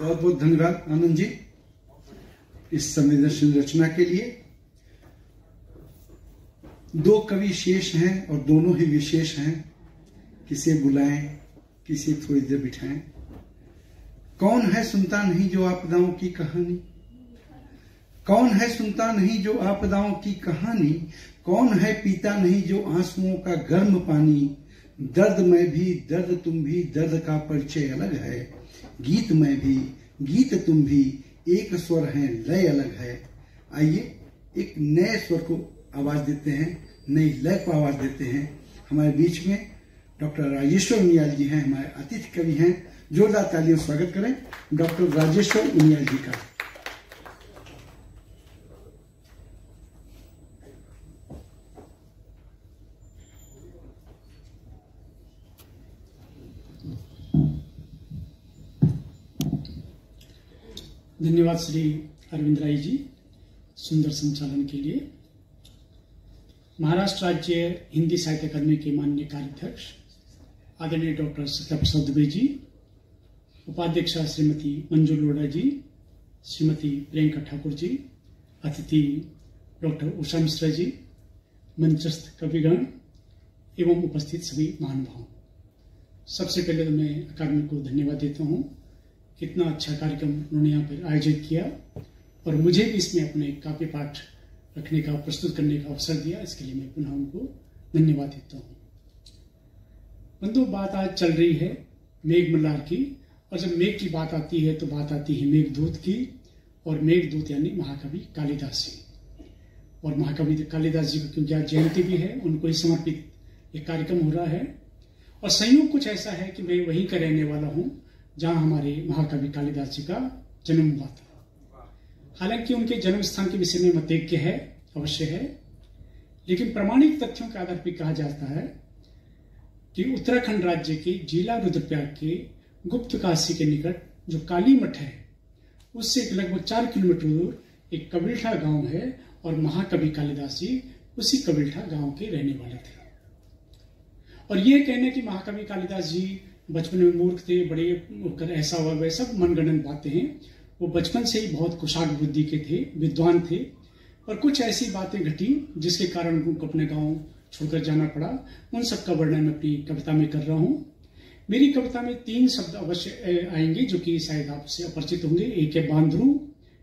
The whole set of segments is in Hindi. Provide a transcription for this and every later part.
बहुत बहुत धन्यवाद आनंद जी इस संवेदनशील रचना के लिए। दो कवि शेष हैं और दोनों ही विशेष हैं, किसे बुलाएं किसे थोड़ी देर बिठाएं। कौन है सुनता नहीं जो आपदाओं की कहानी, कौन है सुनता नहीं जो आपदाओं की कहानी, कौन है पीता नहीं जो आंसुओं का गर्म पानी। दर्द में भी दर्द तुम भी, दर्द का परिचय अलग है। गीत में भी गीत तुम भी, एक स्वर है लय अलग है। आइए एक नए स्वर को आवाज देते हैं, नई लय को आवाज देते हैं। हमारे बीच में डॉक्टर राजेश्वर उनियाल जी हैं, हमारे अतिथि कवि हैं। जोरदार तालियों से स्वागत करें डॉक्टर राजेश्वर उनियाल जी का। धन्यवाद श्री अरविंद राय जी सुंदर संचालन के लिए। महाराष्ट्र राज्य हिंदी साहित्य अकादमी के माननीय कार्याध्यक्ष आदरणीय डॉक्टर सत्यप्रसाद दुबे जी, उपाध्यक्षा श्रीमती मंजू लोढ़ा जी, श्रीमती प्रियंका ठाकुर जी, अतिथि डॉक्टर उषा मिश्रा जी, मंचस्थ कविगण एवं उपस्थित सभी महानुभाव, सबसे पहले तो मैं अकादमी को धन्यवाद देता हूँ। कितना अच्छा कार्यक्रम उन्होंने यहाँ पर आयोजित किया और मुझे भी इसमें अपने काव्य पाठ रखने का, प्रस्तुत करने का अवसर दिया, इसके लिए मैं पुनः उनको धन्यवाद देता हूँ। बंधु, बात आज चल रही है मेघमल्लार की, और जब मेघ की बात आती है तो बात आती है मेघदूत की, और मेघदूत यानी महाकवि कालिदास जी। और महाकवि कालिदास जी को क्योंकि आज जयंती भी है, उनको ही समर्पित एक कार्यक्रम हो रहा है। और संयोग कुछ ऐसा है कि मैं वहीं का रहने वाला हूँ जहां हमारे महाकवि कालिदास जी का जन्म हुआ था। हालांकि उनके जन्म स्थान के विषय में मतैक्य है, अवश्य है, लेकिन प्रामाणिक तथ्यों के आधार पर कहा जाता है कि उत्तराखंड राज्य के जिला रुद्रप्रयाग के गुप्त काशी के निकट जो काली मठ है, उससे लगभग 4 किलोमीटर दूर एक कबील्ठा गांव है, और महाकवि कालिदास जी उसी कबील्ठा गांव के रहने वाले थे। और यह कहना कि महाकवि कालिदास जी बचपन में मूर्ख थे, बड़े होकर ऐसा हुआ वैसा, मनगढ़ंत बातें हैं। वो बचपन से ही बहुत कुशाग्र बुद्धि के थे, विद्वान थे, और कुछ ऐसी बातें घटी जिसके कारण उनको अपने गांव छोड़कर जाना पड़ा। उन सब का वर्णन मैं अपनी कविता में कर रहा हूँ। मेरी कविता में 3 शब्द अवश्य आएंगे जो कि शायद आपसे अपरिचित होंगे। एक है बांदरू,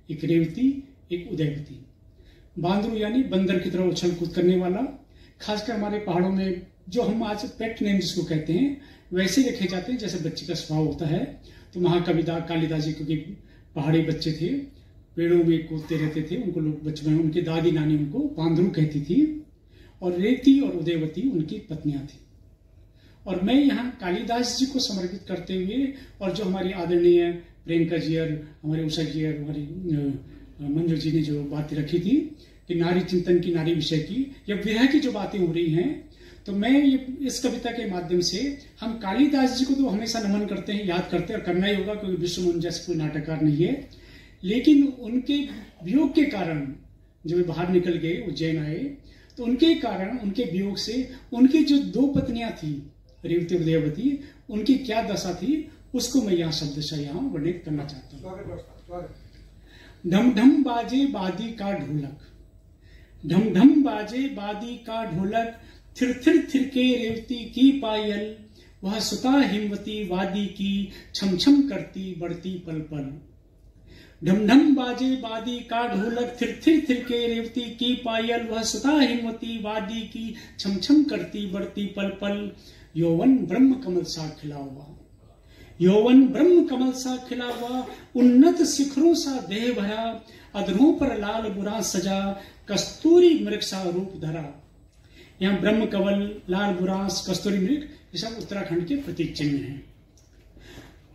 एक रेवती, एक उदयवती। बांदरू यानी बंदर की तरह उछल कूद करने वाला, खासकर हमारे पहाड़ों में जो हम आज पेट नेम जिसको कहते हैं वैसे लिखे जाते हैं जैसे बच्चे का स्वभाव होता है। तो महाकवि कालिदास जी क्योंकि पहाड़ी बच्चे थे, पेड़ों में कूदते रहते थे, उनको लोग बचपन में उनकी दादी नानी उनको बांदरू कहती थी। और रेवती और उदयवती उनकी पत्नियां थी। और मैं यहाँ कालिदास जी को समर्पित करते हुए, और जो हमारी आदरणीय प्रियंका जी और हमारे उषा जी और हमारी मंजू जी ने जो बातें रखी थी कि नारी चिंतन की, नारी विषय की या विरह की जो बातें हो रही हैं, तो मैं ये इस कविता के माध्यम से हम कालिदास जी को तो हमेशा नमन करते हैं, याद करते हैं, और करना ही होगा क्योंकि विश्वमोहन जैसे कोई नाटककार नहीं है। लेकिन उनके वियोग के कारण जब वे बाहर निकल गए, उज्जैन आए, तो उनके कारण, उनके वियोग से उनकी जो 2 पत्नियां थी रेवती उदयवती, उनकी क्या दशा थी उसको मैं यहाँ शब्दशः यहाँ वर्णित करना चाहता हूँ। ढम ढम बाजे बादी का ढोलक, ढम ढम बाजे बादी का ढोलक, थिर थिर थिरके रेवती की पायल, वह सुता हिमवती वादी की, छम छम करती बढ़ती पल पल। ढम ढम बाजे बादी का ढोलक, थिर थिर थिरके रेवती की पायल, वह सुता हिमवती वादी की, छम छम करती बढ़ती पल पल। यौवन ब्रह्म कमल सा खिला हुआ, यौवन ब्रह्म कमल सा खिला हुआ, उन्नत शिखरों सा देह भरा, अधरों पर लाल बुरा सजा, कस्तूरी मृग सा रूप धरा। यहाँ ब्रह्म कमल, लाल बुरांस, कस्तूरी मृग, ये सब उत्तराखंड के प्रतीक चिन्ह हैं।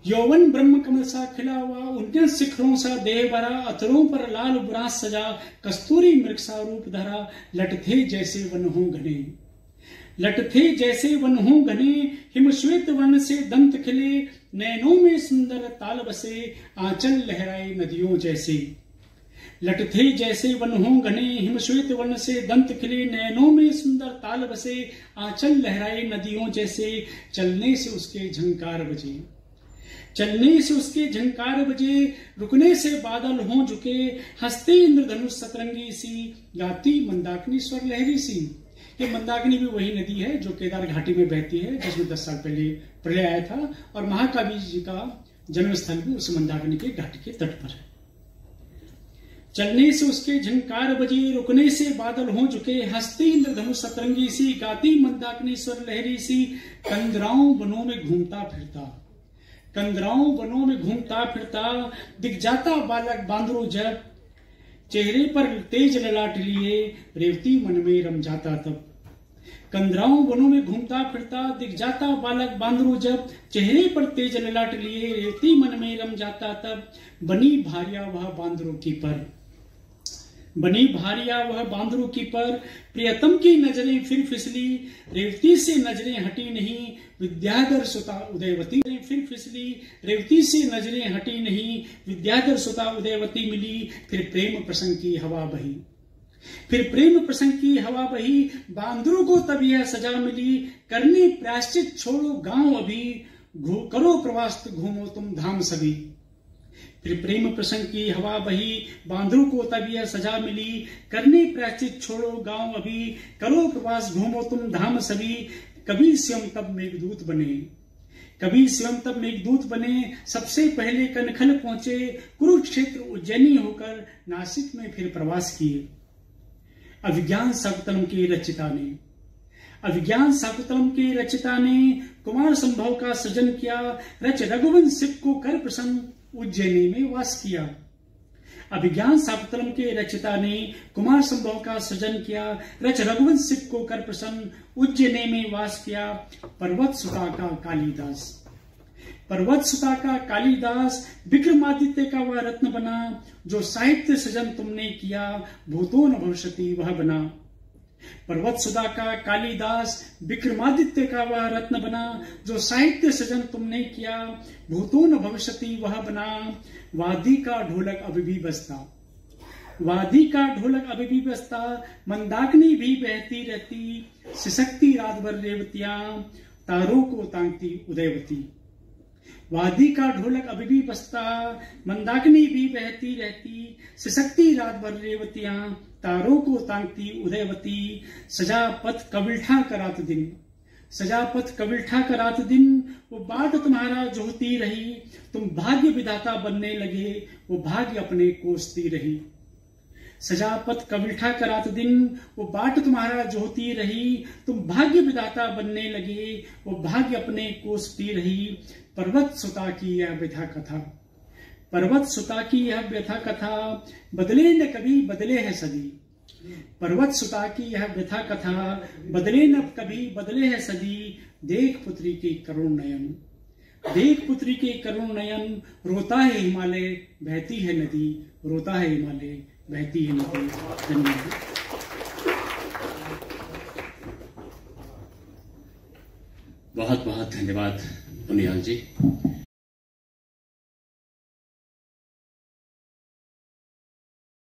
यौवन ब्रह्म कमल सा खिला हुआ, उन्नत शिखरों सा देह भरा, अतरों पर लाल बुरांस सजा, कस्तूरी मृग सा रूप धरा। लटथे जैसे वन हो घने, लटथे जैसे वन हो घने, हिमश्वेत वर्ण से दंत खिले, नैनों में सुंदर ताल बसे, आंचल लहराए नदियों जैसे। लटथे जैसे वन हो घने, हिमश्वेत वर्ण से दंत खिले, नैनों में सुंदर ताल बसे, आंचल लहराए नदियों जैसे, चलने से उसके झंकार बजे। चलने से उसके झंकार बजे, रुकने से बादल हों झुके, हंसते इंद्रधनुष सतरंगी सी, गाती मंदाकिनी स्वर लहरी सी। ये मंदाकिनी भी वही नदी है जो केदार घाटी में बहती है, जिसमें 10 साल पहले प्रलय आया था, और महाकावी जी का जन्म स्थल भी उस मंदाकिनी के घाटी के तट पर है। चलने से उसके झंकार बजे, रुकने से बादल हों झुके, हंसती इंद्रधनुष सतरंगी सी, गाती मंदाकिनी स्वर लहरी सी। कंदराओं वनों में घूमता फिरता, कंदराओं वनों में घूमता फिरता, दिख जाता बालक बांदरो जब, चेहरे पर तेज ललाट लिए, रेवती मन में रम जाता तब। कंदराओं वनों में घूमता फिरता, दिख जाता बालक बांदरो जब, चेहरे पर तेज ललाट लिए, रेवती मन में रम जाता तब। बनी भारिया वह बांदरों की पर, बनी भारिया वह बांदरों की पर, प्रियतम की नजरें फिर फिसली, रेवती से नजरें हटी नहीं, विद्याधर सुता उदयवती फिर फिसली, रेवती से नजरें हटी नहीं, विद्याधर सुता उदयवती मिली। फिर प्रेम प्रसंग की हवा बही, फिर प्रेम प्रसंग की हवा बही, बांदरों को तब यह सजा मिली, करने प्रायश्चित छोड़ो गांव अभी, करो प्रवास घूमो तुम धाम सभी। फिर प्रेम प्रसंग की हवा बही, बांदरों को तब यह सजा मिली, करने प्रायश्चित छोड़ो गांव अभी, करो प्रवास घूमो तुम धाम सभी। कभी स्वयं तब मेघदूत बने, कभी स्वयं तब मेघदूत बने, सबसे पहले कनखल पहुंचे, कुरुक्षेत्र उज्जैनी होकर नासिक में फिर प्रवास किए। अभिज्ञान शाकुंतलम के रचिता ने, अभिज्ञान शाकुंतलम के रचिता ने, कुमार संभव का सृजन किया, रच रघुवंश शिव को कर प्रसन्न, उज्जैनी में वास किया। अभिज्ञान शाकुंतलम के रचिता ने कुमार संभव का सृजन किया, रच रघुवंश शिव को कर प्रसन्न, उज्जैनी में वास किया। पर्वत सुता का कालिदास, पर्वत सुता का कालिदास, विक्रमादित्य का वह रत्न बना, जो साहित्य सृजन तुमने किया, भूतो न भविष्यति वह बना। पर्वत सुता का कालिदास, विक्रमादित्य का वह रत्न बना, जो साहित्य सृजन तुमने किया, भूतो न भविष्यति वह बना। वादी का ढोलक अभी भी बजता, वादी का ढोलक अभी भी बजता, मंदाकिनी भी बहती रहती, सिसकती रात भर रेवतियां, तारों को तांगती उदयवती। वादी का ढोलक अभी भी बजता, मंदाकिनी भी बहती रहती, सिसकती रात भर रेवतियां, तारों को तांगती उदयवती। सजा पथ कविल्ठा करात दिन, सजा पथ कविल्ठा करात दिन, वो बाट तुम्हारा जोहती रही, तुम भाग्य विधाता बनने लगे, वो भाग्य अपने कोसती रही। सजा पथ कविल्ठा करात दिन, वो बाट तुम्हारा जोहती रही, तुम भाग्य विधाता बनने लगे, वो भाग्य अपने कोसती रही। पर्वत सुता की यह व्यथा कथा, पर्वत सुता की यह व्यथा कथा, बदले न कभी बदले है सदी। पर्वत सुता की यह व्यथा कथा, बदले न कभी बदले है सदी। देख पुत्री के करुण नयन, देख पुत्री के करुण नयन, रोता है हिमालय बहती है नदी, रोता है हिमालय बहती है नदी। धन्यवाद। बहुत बहुत धन्यवाद पुनियाल जी।